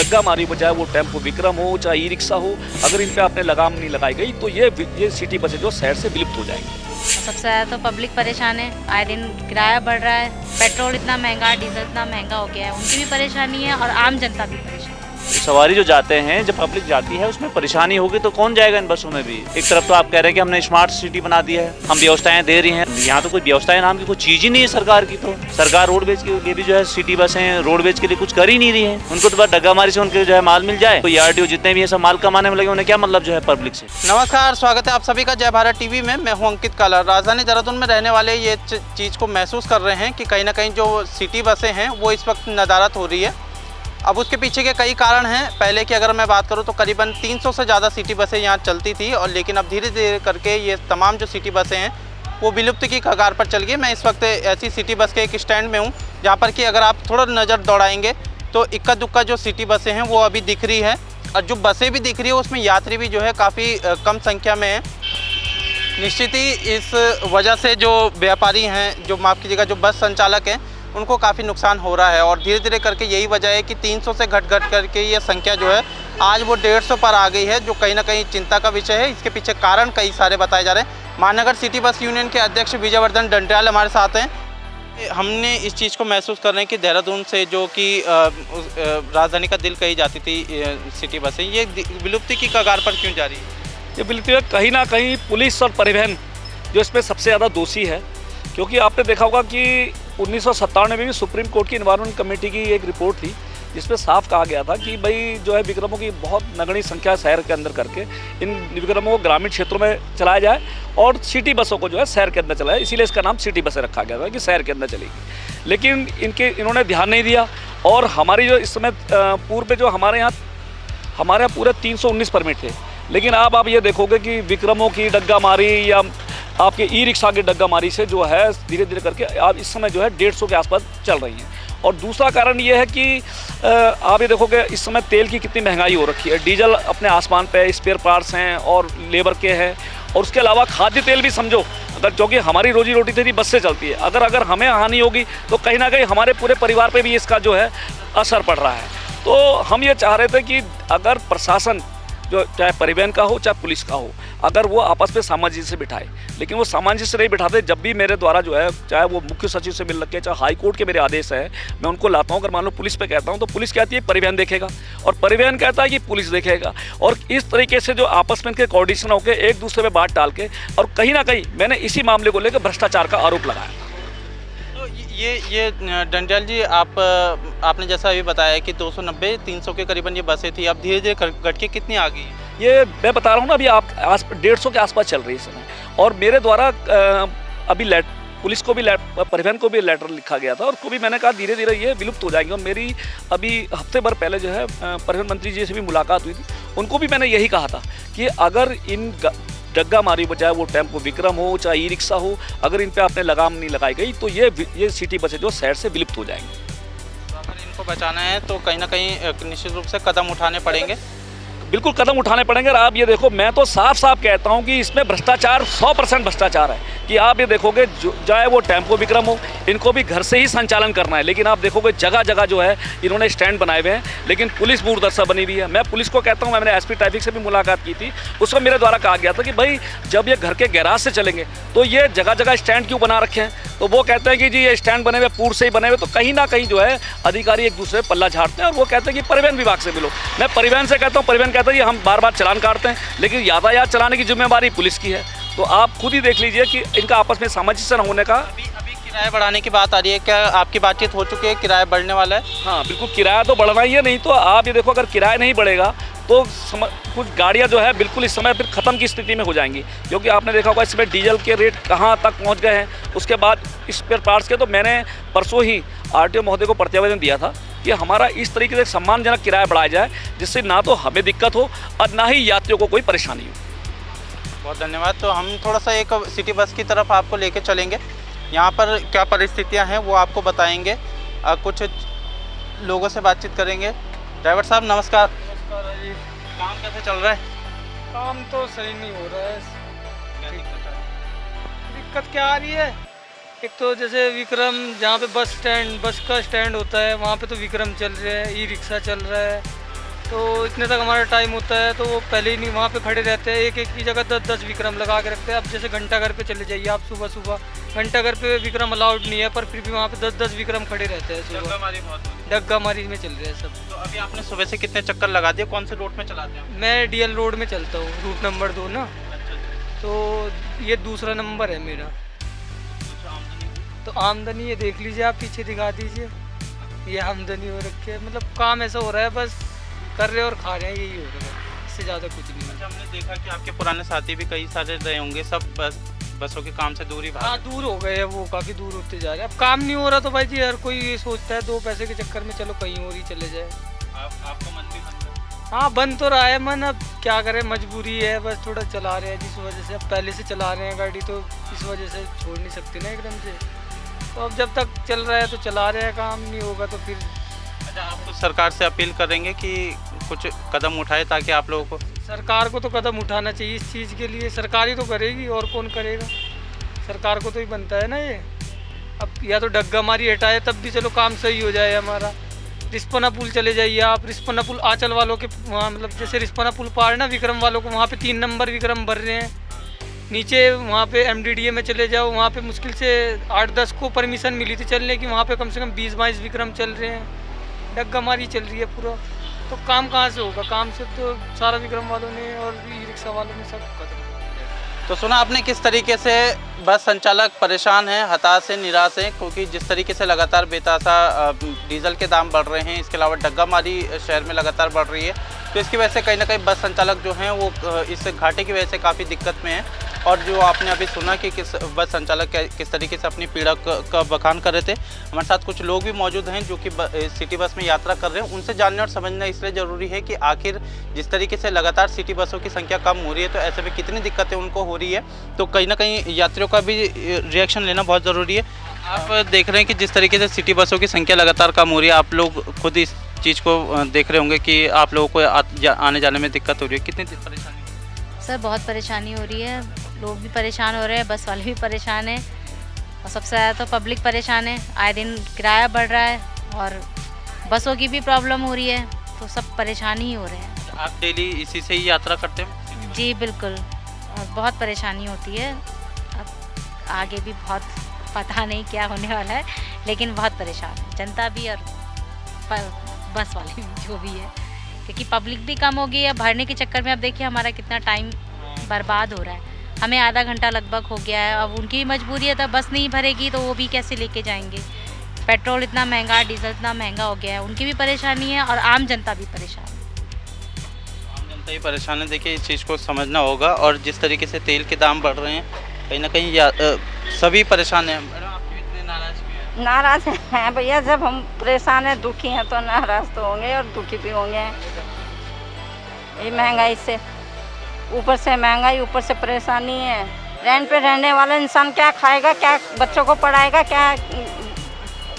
डग्गा मारी हो, चाहे वो टेम्पो विक्रम हो, चाहे ई रिक्शा हो, अगर इन पे आपने लगाम नहीं लगाई गई तो ये सिटी बसें जो शहर से विलुप्त हो जाएंगी। सबसे ज़्यादा तो पब्लिक परेशान है। आए दिन किराया बढ़ रहा है, पेट्रोल इतना महंगा, डीजल इतना महंगा हो गया है, उनकी भी परेशानी है और आम जनता भी परेशान है। सवारी जो जाते हैं, जब पब्लिक जाती है उसमें परेशानी होगी तो कौन जाएगा इन बसों में भी। एक तरफ तो आप कह रहे हैं कि हमने स्मार्ट सिटी बना दी है, हम व्यवस्थाएं दे रही हैं, यहाँ तो कोई व्यवस्थाएं नाम की कोई चीज ही नहीं है सरकार की। तो सरकार रोडवेज के लिए भी जो है सिटी बसें रोडवेज के लिए कुछ कर ही नहीं रही है। उनको तो बस डग्गामारी से उनके जो है माल मिल जाए, तो आरटीओ जितने भी है सब माल कमाने में लगे, उन्हें क्या मतलब जो है पब्लिक से। नमस्कार, स्वागत है आप सभी का जय भारत टीवी में। मैं हूं अंकित काला। राजधानी देहरादून में रहने वाले ये चीज़ को महसूस कर रहे हैं कि कहीं ना कहीं जो सिटी बसें हैं वो इस वक्त नदारत हो रही है। अब उसके पीछे के कई कारण हैं। पहले की अगर मैं बात करूं तो करीबन 300 से ज़्यादा सिटी बसें यहाँ चलती थी, और लेकिन अब धीरे धीरे करके ये तमाम जो सिटी बसें हैं वो विलुप्त की कगार पर चल गई। मैं इस वक्त ऐसी सिटी बस के एक स्टैंड में हूँ जहाँ पर कि अगर आप थोड़ा नज़र दौड़ाएंगे तो इक्का दुक्का जो सिटी बसें हैं वो अभी दिख रही है, और जो बसें भी दिख रही है उसमें यात्री भी जो है काफ़ी कम संख्या में है। निश्चित ही इस वजह से जो व्यापारी हैं, जो माफ़ कीजिएगा जो बस संचालक हैं, उनको काफ़ी नुकसान हो रहा है। और धीरे धीरे करके यही वजह है कि 300 से घट करके ये संख्या जो है आज वो 150 पर आ गई है, जो कहीं ना कहीं चिंता का विषय है। इसके पीछे कारण कई सारे बताए जा रहे हैं। महानगर सिटी बस यूनियन के अध्यक्ष विजयवर्धन डंडियाल हमारे साथ हैं। हमने इस चीज़ को महसूस कर रहे हैं कि देहरादून से जो कि राजधानी का दिल कही जाती थी सिटी बसें, ये विलुप्ति की कगार पर क्यों जा रही है? ये बिल्कुल कहीं ना कहीं पुलिस और परिवहन जो इसमें सबसे ज़्यादा दोषी है, क्योंकि आपने देखा होगा कि 1997 में भी सुप्रीम कोर्ट की एनवायरमेंट कमेटी की एक रिपोर्ट थी जिसमें साफ कहा गया था कि भाई जो है विक्रमों की बहुत नगण्य संख्या शहर के अंदर करके इन विक्रमों को ग्रामीण क्षेत्रों में चलाया जाए और सिटी बसों को जो है शहर के अंदर चलाया। इसीलिए इसका नाम सिटी बसें रखा गया था कि शहर के अंदर चलेगी। लेकिन इन्होंने ध्यान नहीं दिया, और हमारी जो इस समय पूर्व में जो हमारे यहाँ पूरे 319 परमिट थे, लेकिन अब आप ये देखोगे कि विक्रमों की डग्गा मारी या आपके ई रिक्शा की डग्गा मारी से जो है धीरे धीरे करके आप इस समय जो है 150 के आसपास चल रही हैं। और दूसरा कारण ये है कि आप ये देखोगे इस समय तेल की कितनी महंगाई हो रखी है। डीजल अपने आसमान पे, स्पेयर पार्ट्स हैं और लेबर के हैं, और उसके अलावा खाद्य तेल भी समझो, अगर क्योंकि हमारी रोजी रोटी थी बस से चलती है, अगर हमें हानि होगी तो कहीं ना कहीं हमारे पूरे परिवार पर भी इसका जो है असर पड़ रहा है। तो हम ये चाह रहे थे कि अगर प्रशासन जो चाहे परिवहन का हो चाहे पुलिस का हो, अगर वो आपस में सामंजस्य से बिठाए, लेकिन वो सामंजस्य नहीं बिठाते। जब भी मेरे द्वारा जो है चाहे वो मुख्य सचिव से मिल रखे, चाहे हाई कोर्ट के मेरे आदेश है, मैं उनको लाता हूँ। अगर मान लो पुलिस पे कहता हूँ तो पुलिस कहती है परिवहन देखेगा, और परिवहन कहता है कि पुलिस देखेगा, और इस तरीके से जो आपस में इनके कोऑर्डिनेशन होकर एक दूसरे में बात डाल के, और कहीं ना कहीं मैंने इसी मामले को लेकर भ्रष्टाचार का आरोप लगाया। ये डंडियाल जी, आपने जैसा अभी बताया कि 290-300 के करीबन ये बसें थी, अब धीरे धीरे घट के कितनी आ गई? ये मैं बता रहा हूँ ना, अभी आप 150 के आसपास चल रही है इस समय। और मेरे द्वारा अभी पुलिस को भी परिवहन को भी लेटर लिखा गया था, और को भी मैंने कहा धीरे धीरे ये विलुप्त हो जाएंगे। और मेरी अभी हफ्ते भर पहले जो है परिवहन मंत्री जी से भी मुलाकात हुई थी, उनको भी मैंने यही कहा था कि अगर इन डग्गा मारी बजाय वो टेम्पो विक्रम हो चाहे ई रिक्शा हो, अगर इन पे आपने लगाम नहीं लगाई गई तो ये सिटी बसें जो शहर से विलुप्त हो जाएंगी। तो अगर इनको बचाना है तो कहीं ना कहीं निश्चित रूप से कदम उठाने पड़ेंगे। बिल्कुल कदम उठाने पड़ेंगे। और आप ये देखो, मैं तो साफ साफ कहता हूँ कि इसमें भ्रष्टाचार 100% भ्रष्टाचार है। कि आप ये देखोगे चाहे वो टेम्पो विक्रम हो, इनको भी घर से ही संचालन करना है, लेकिन आप देखोगे जगह जगह जो है इन्होंने स्टैंड बनाए हुए हैं, लेकिन पुलिस मूर्दर्शा बनी हुई है। मैं पुलिस को कहता हूँ, मैंने एसपी ट्रैफिक से भी मुलाकात की थी, उसमें मेरे द्वारा कहा गया था कि भाई जब ये घर के गैराज से चलेंगे तो ये जगह जगह स्टैंड क्यों बना रखे हैं? तो वो कहते हैं कि जी ये स्टैंड बने हुए पूर्व से ही बने हुए। तो कहीं ना कहीं जो है अधिकारी एक दूसरे पल्ला झाड़ते हैं, और वो कहते हैं कि परिवहन विभाग से मिलो। मैं परिवहन से कहता हूँ, परिवहन कहता है कि हम बार बार चालान काटते हैं, लेकिन यातायात चलाने की जिम्मेवारी पुलिस की है। तो आप खुद ही देख लीजिए कि इनका आपस में सामंजस्य न होने का। अभी किराया बढ़ाने की बात आ रही है, क्या आपकी बातचीत हो चुकी है? किराया बढ़ने वाला है? हाँ बिल्कुल, किराया तो बढ़ना ही है। नहीं तो आप ये देखो, अगर किराया नहीं बढ़ेगा तो कुछ गाड़ियाँ जो है बिल्कुल इस समय फिर ख़त्म की स्थिति में हो जाएंगी, क्योंकि आपने देखा होगा इसमें डीजल के रेट कहाँ तक पहुँच गए हैं। उसके बाद स्पेयर पार्ट्स के, तो मैंने परसों ही आरटीओ महोदय को प्रतिवेदन दिया था कि हमारा इस तरीके से सम्मानजनक किराया बढ़ाया जाए, जिससे ना तो हमें दिक्कत हो और ना ही यात्रियों को कोई परेशानी हो। बहुत धन्यवाद। तो हम थोड़ा सा एक सिटी बस की तरफ आपको लेके चलेंगे, यहाँ पर क्या परिस्थितियाँ हैं वो आपको बताएंगे, कुछ लोगों से बातचीत करेंगे। ड्राइवर साहब नमस्कार। नमस्कार जी। काम कैसे चल रहा है? काम तो सही नहीं हो रहा है। क्या दिक्कत है? दिक्कत क्या आ रही है? एक तो जैसे विक्रम, जहाँ पे बस का स्टैंड होता है, वहाँ पे तो विक्रम चल रहा है, ई रिक्शा चल रहा है, तो इतने तक हमारा टाइम होता है, तो वो पहले ही नहीं वहाँ पे खड़े रहते हैं। एक एक की जगह 10-10 विक्रम लगा के रखते हैं। अब जैसे घंटाघर पे चले जाइए आप सुबह सुबह, घंटाघर पे विक्रम अलाउड नहीं है, पर फिर भी वहाँ पे 10-10 विक्रम खड़े रहते हैं सुबह। डग्गा मारी में चल रहे हैं सब। तो अभी आपने सुबह से कितने चक्कर लगा दिए, कौन से रोड में चलाते हैं? मैं डीएल रोड में चलता हूँ, रूट नंबर 2 ना, तो ये दूसरा नंबर है मेरा। तो आमदनी ये देख लीजिए आप, पीछे दिखा दीजिए, ये आमदनी हो रखी है। मतलब काम ऐसा हो रहा है, बस कर रहे और खा रहे हैं, यही हो रहा है, इससे ज़्यादा कुछ नहीं है। हमने देखा कि आपके पुराने साथी भी कई सारे रहे होंगे, सब बसों के काम से दूरी हाँ, दूर हो गए हैं, वो काफ़ी दूर होते जा रहे हैं। अब काम नहीं हो रहा तो भाई जी हर कोई ये सोचता है 2 पैसे के चक्कर में चलो कहीं और ही चले जाए। आपका मन भी बन रहा है? हाँ, बन तो रहा है मन, अब क्या करें, मजबूरी है, बस थोड़ा चला रहे हैं जिस वजह से। अब पहले से चला रहे हैं गाड़ी, तो इस वजह से छोड़ नहीं सकते ना एकदम से। तो अब जब तक चल रहा है तो चला रहे हैं, काम नहीं होगा तो फिर। अच्छा, आप सरकार से अपील करेंगे कि कुछ कदम उठाए ताकि आप लोगों को? सरकार को तो कदम उठाना चाहिए इस चीज़ के लिए, सरकार ही तो करेगी, और कौन करेगा, सरकार को तो ही बनता है ना ये। अब या तो डग्गा मारी हटाए तब भी चलो काम सही हो जाए हमारा। रिस्पना पुल चले जाइए आप, रिस्पना पुल आंचल वालों के वहाँ, मतलब जैसे रिस्पना पुल पार ना विक्रम वालों को, वहाँ पे 3 नंबर विक्रम भर रहे हैं। नीचे वहाँ पे MDDA में चले जाओ, वहाँ पे मुश्किल से 8-10 को परमिशन मिली थी चलने की, वहाँ पे कम से कम 20-22 विक्रम चल रहे हैं। डग्गा मारी चल रही है पूरा, तो काम कहाँ से होगा? काम से तो सारा विक्रम वालों ने और ई रिक्शा वालों ने सब खत्म। तो सुना आपने किस तरीके से बस संचालक परेशान हैं, हताश हैं, निराश हैं, क्योंकि जिस तरीके से लगातार बेतहाशा डीजल के दाम बढ़ रहे हैं, इसके अलावा डग्गामारी शहर में लगातार बढ़ रही है, तो इसकी वजह से कहीं ना कहीं बस संचालक जो हैं वो इस घाटे की वजह से काफ़ी दिक्कत में हैं। और जो आपने अभी सुना कि किस बस संचालक किस तरीके से अपनी पीड़ा का बखान कर रहे थे, हमारे साथ कुछ लोग भी मौजूद हैं जो कि सिटी बस में यात्रा कर रहे हैं। उनसे जानना और समझना इसलिए ज़रूरी है कि आखिर जिस तरीके से लगातार सिटी बसों की संख्या कम हो रही है, तो ऐसे में कितनी दिक्कतें उनको हो रही है, तो कहीं ना कहीं यात्रियों का भी रिएक्शन लेना बहुत ज़रूरी है। आप देख रहे हैं कि जिस तरीके से सिटी बसों की संख्या लगातार कम हो रही है, आप लोग खुद इस चीज़ को देख रहे होंगे कि आप लोगों को आने जाने में दिक्कत हो रही है, कितनी परेशानी हो रही है? सर बहुत परेशानी हो रही है, लोग भी परेशान हो रहे हैं, बस वाले भी परेशान हैं, और सबसे ज़्यादा तो पब्लिक परेशान है। आए दिन किराया बढ़ रहा है और बसों की भी प्रॉब्लम हो रही है, तो सब परेशान ही हो रहे हैं। आप डेली इसी से ही यात्रा करते हैं? जी बिल्कुल, और बहुत परेशानी होती है। अब आगे भी बहुत पता नहीं क्या होने वाला है, लेकिन बहुत परेशान है जनता भी और बस वाले भी, जो भी है, क्योंकि पब्लिक भी कम हो गई है। भरने के चक्कर में अब देखिए हमारा कितना टाइम बर्बाद हो रहा है, हमें आधा घंटा लगभग हो गया है। अब उनकी मजबूरी है, तब बस नहीं भरेगी तो वो भी कैसे लेके जाएंगे। पेट्रोल इतना महंगा, डीजल इतना महंगा हो गया है, उनकी भी परेशानी है और आम जनता भी परेशान है। आम जनता ही परेशान है। देखिए, इस चीज़ को समझना होगा, और जिस तरीके से तेल के दाम बढ़ रहे हैं, कहीं ना कहीं सभी परेशान हैं। मैडम, आप क्यों इतने नाराज़ भी हैं? नाराज़ हैं भैया, जब हम परेशान हैं, दुखी हैं, तो नाराज़ तो होंगे और दुखी भी होंगे। ये महंगाई से, ऊपर से महंगाई, ऊपर से परेशानी है। रेंट पे रहने वाला इंसान क्या खाएगा, क्या बच्चों को पढ़ाएगा, क्या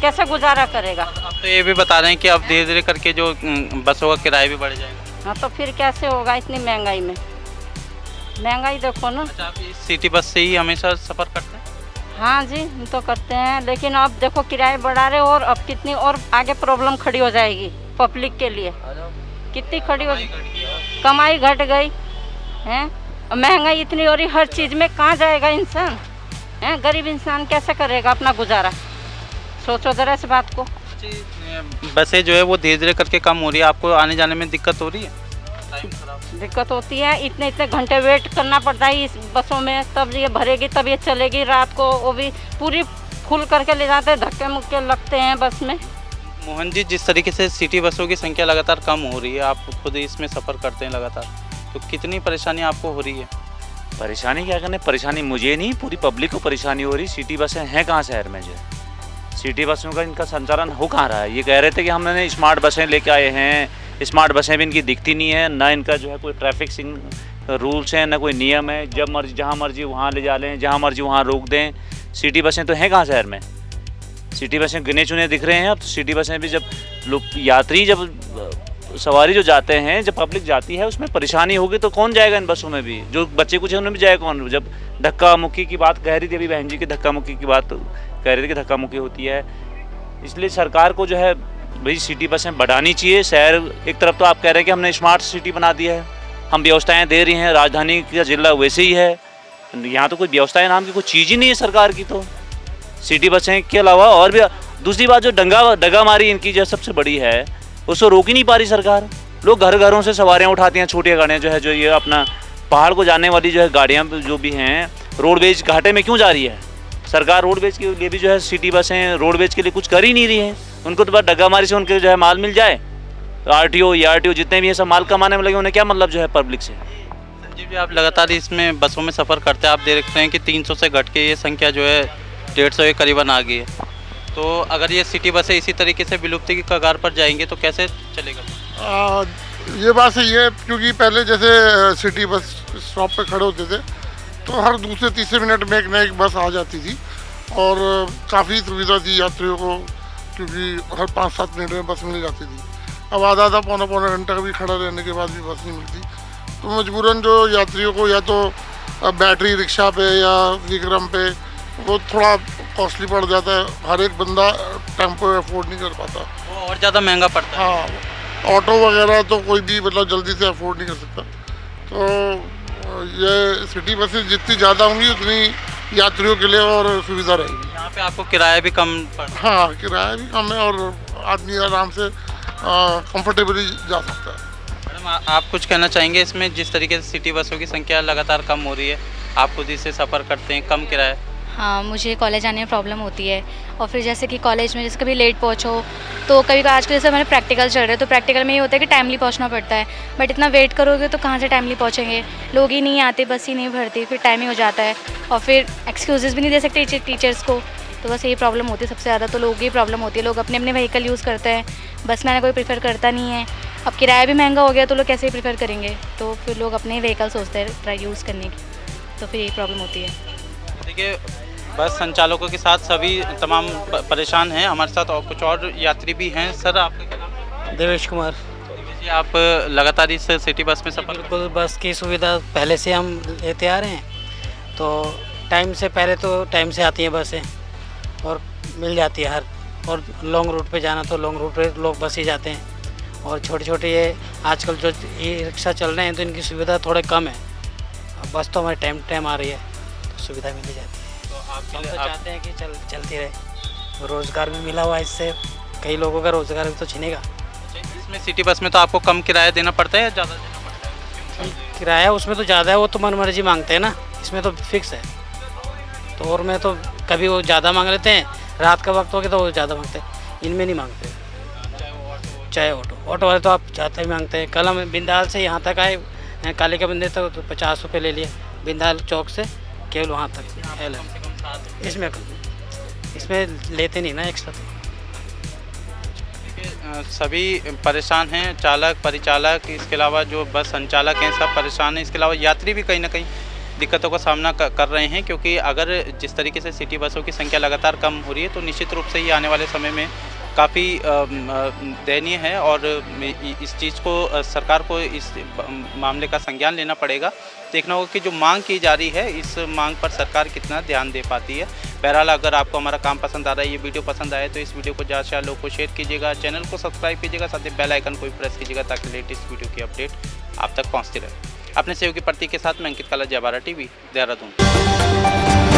कैसे गुजारा करेगा? अब तो ये भी बता रहे हैं कि अब धीरे धीरे करके जो बसों का किराया भी बढ़ जाएगा। हाँ, तो फिर कैसे होगा इतनी महंगाई में? महंगाई देखो ना। अच्छा, आप इस सिटी बस से ही हमेशा सफ़र करते हैं? हाँ जी, हम तो करते हैं, लेकिन अब देखो किराए बढ़ा रहे, और अब कितनी और आगे प्रॉब्लम खड़ी हो जाएगी पब्लिक के लिए। कितनी खड़ी हो, कमाई घट गई हैं, महंगाई इतनी हो रही, हर चीज़ में कहाँ जाएगा इंसान हैं? गरीब इंसान कैसे करेगा अपना गुजारा? सोचो ज़रा इस बात को। बसें जो है वो धीरे धीरे करके कम हो रही है, आपको आने जाने में दिक्कत हो रही है? दिक्कत होती है, इतने इतने घंटे वेट करना पड़ता है इस बसों में, तब ये भरेगी तब ये चलेगी। रात को वो भी पूरी फुल करके ले जाते हैं, धक्के मुक्के लगते हैं बस में। मोहन जी, जिस तरीके से सिटी बसों की संख्या लगातार कम हो रही है, आप खुद इसमें सफ़र करते हैं लगातार, तो कितनी परेशानी आपको हो रही है? परेशानी क्या करने, परेशानी मुझे नहीं, पूरी पब्लिक को परेशानी हो रही। सिटी बसें हैं कहाँ शहर में? जो सिटी बसों का इनका संचालन हो कहाँ रहा है? ये कह रहे थे कि हमने स्मार्ट बसें लेके आए हैं, स्मार्ट बसें भी इनकी दिखती नहीं है, ना इनका जो है कोई ट्रैफिक रूल्स हैं, ना कोई नियम है। जब मर्जी जहाँ मर्जी वहाँ ले जा लें, जहाँ मर्जी वहाँ रोक दें। सिटी बसें तो हैं कहाँ शहर में? सिटी बसें गिने चुने दिख रहे हैं। अब तो सिटी बसें भी जब लोग यात्री, जब सवारी जो जाते हैं, जब पब्लिक जाती है, उसमें परेशानी होगी तो कौन जाएगा इन बसों में भी? जो बच्चे कुछ हैं उनमें भी जाएगा कौन? जब धक्का मुक्की की बात कह रही थी अभी बहन जी की, धक्का मुक्की की बात कह रही थी कि धक्का मुक्की होती है, इसलिए सरकार को जो है भाई सिटी बसें बढ़ानी चाहिए। शहर एक तरफ तो आप कह रहे हैं कि हमने स्मार्ट सिटी बना दिया है, हम व्यवस्थाएं दे रही हैं, राजधानी का जिला वैसे ही है, यहाँ तो कोई व्यवस्थाएं नाम की कोई चीज़ ही नहीं है सरकार की। तो सिटी बसें के अलावा और भी दूसरी बात जो डगामारी इनकी जो सबसे बड़ी है, उसको रोक ही नहीं पा रही सरकार। लोग घर घरों से सवारियाँ उठाती हैं, छोटी गाड़ियाँ जो है, जो ये अपना पहाड़ को जाने वाली जो है गाड़ियाँ जो भी हैं, रोडवेज घाटे में क्यों जा रही है सरकार? रोडवेज के लिए भी जो है सिटी बसें रोडवेज के लिए कुछ कर ही नहीं रही हैं। उनको तो बस डगामारी से उनके जो है माल मिल जाए, आरटीओ ERTO जितने भी हैं सब माल कमाने में लगे, उन्हें क्या मतलब जो है पब्लिक से। संजीव जी, आप लगातार इसमें बसों में सफ़र करते हैं, आप देख रहे हैं कि 300 से घट के ये संख्या जो है 150 के करीबन आ गई है। तो अगर ये सिटी बसें इसी तरीके से विलुप्ति की कगार पर जाएंगे तो कैसे चलेगा? ये बात सही है, क्योंकि पहले जैसे सिटी बस स्टॉप पे खड़े होते थे तो हर दूसरे तीसरे मिनट में एक न एक बस आ जाती थी और काफ़ी सुविधा थी यात्रियों को, क्योंकि हर 5-7 मिनट में बस मिल जाती थी। अब आधा पौना घंटा भी खड़ा रहने के बाद भी बस नहीं मिलती, तो मजबूरन जो यात्रियों को या तो बैटरी रिक्शा पे या विक्रम पे वो थोड़ा कॉस्टली पड़ जाता है, हर एक बंदा टेम्पो अफोर्ड नहीं कर पाता, वो और ज़्यादा महंगा पड़ता है। हाँ, ऑटो वगैरह तो कोई भी मतलब जल्दी से अफोर्ड नहीं कर सकता। तो ये सिटी बसेस जितनी ज़्यादा होंगी उतनी यात्रियों के लिए और सुविधा रहेगी। यहाँ पे आपको किराया भी कम पड़, हाँ, किराया भी कम है और आदमी आराम से कंफर्टेबली जा सकता है। मैडम आप कुछ कहना चाहेंगे इसमें? जिस तरीके से सिटी बसों की संख्या लगातार कम हो रही है, आप खुद इससे सफ़र करते हैं, कम किराया। हाँ, मुझे कॉलेज आने में प्रॉब्लम होती है, और फिर जैसे कि कॉलेज में जैसे कभी लेट पहुँचो तो कभी आजकल जैसे हमारे प्रैक्टिकल चल रहे हैं तो प्रैक्टिकल में ये होता है कि टाइमली पहुँचना पड़ता है, बट इतना वेट करोगे तो कहाँ से टाइमली पहुँचेंगे, लोग ही नहीं आते, बस ही नहीं भरती, फिर टाइम ही हो जाता है और फिर एक्सक्यूज़ेस भी नहीं दे सकते टीचर्स को। तो बस यही प्रॉब्लम होती है सबसे ज़्यादा, तो लोगों की प्रॉब्लम होती है, लोग अपने अपने व्हीकल यूज़ करते हैं, बस में कोई प्रेफर करता नहीं है। अब किराया भी महंगा हो गया तो लोग कैसे प्रेफर करेंगे, तो फिर लोग अपने व्हीकल सोचते हैं ट्राई यूज़ करने की, तो फिर यही प्रॉब्लम होती है। देखिए, बस संचालकों के साथ सभी तमाम परेशान हैं। हमारे साथ और कुछ और यात्री भी हैं। सर, आपका क्या नाम है? देवेश कुमार। जी, आप लगातार इस सिटी बस में सफ़र? बिल्कुल, बस की सुविधा पहले से हम लेते आ रहे हैं, तो टाइम से पहले तो टाइम से आती हैं बसें और मिल जाती है हर, और लॉन्ग रूट पे जाना तो लॉन्ग रूट पे लोग बस ही जाते हैं, और छोटे छोटे ये आजकल जो ई रिक्शा चल रहे हैं तो इनकी सुविधा थोड़े कम है। बस तो हमारे टाइम आ रही है तो सुविधा मिल जाती है। हम तो चाहते हैं कि चलती रहे, रोज़गार भी मिला हुआ है इससे, कई लोगों का रोज़गार भी तो छिनेगा। इसमें सिटी बस में तो आपको कम किराया देना पड़ता है या ज़्यादा देना पड़ता है? किराया उसमें तो ज़्यादा है, वो तो मनमर्जी मांगते हैं ना, इसमें तो फिक्स है। तो और में तो कभी वो ज़्यादा मांग लेते हैं, रात का वक्त हो गया तो वो ज़्यादा मांगते हैं, इनमें नहीं मांगते। चाहे ऑटो वाले तो आप ज़्यादा ही मांगते हैं। कल हम बिंदाल से यहाँ तक आए, काले के बंदे तक तो 50 रुपये ले लिए, बिंदाल चौक से केवल वहाँ तक। इसमें लेते नहीं ना एक्स्ट्रा। सभी परेशान हैं, चालक, परिचालक, इसके अलावा जो बस संचालक हैं सब परेशान हैं। इसके अलावा यात्री भी कहीं ना कहीं दिक्कतों का सामना कर रहे हैं, क्योंकि अगर जिस तरीके से सिटी बसों की संख्या लगातार कम हो रही है तो निश्चित रूप से ही आने वाले समय में काफ़ी दयनीय है, और इस चीज़ को सरकार को इस मामले का संज्ञान लेना पड़ेगा। देखना होगा कि जो मांग की जा रही है इस मांग पर सरकार कितना ध्यान दे पाती है। बहरहाल, अगर आपको हमारा काम पसंद आ रहा है, ये वीडियो पसंद आए तो इस वीडियो को ज़्यादा से ज़्यादा लोगों को शेयर कीजिएगा, चैनल को सब्सक्राइब कीजिएगा, साथ ही बेल आइकन को भी प्रेस कीजिएगा ताकि लेटेस्ट वीडियो की अपडेट आप तक पहुँचती रहे। अपने सहयोगी प्रतीक के साथ मैं अंकित काला, जय भारत टीवी, देहरादून।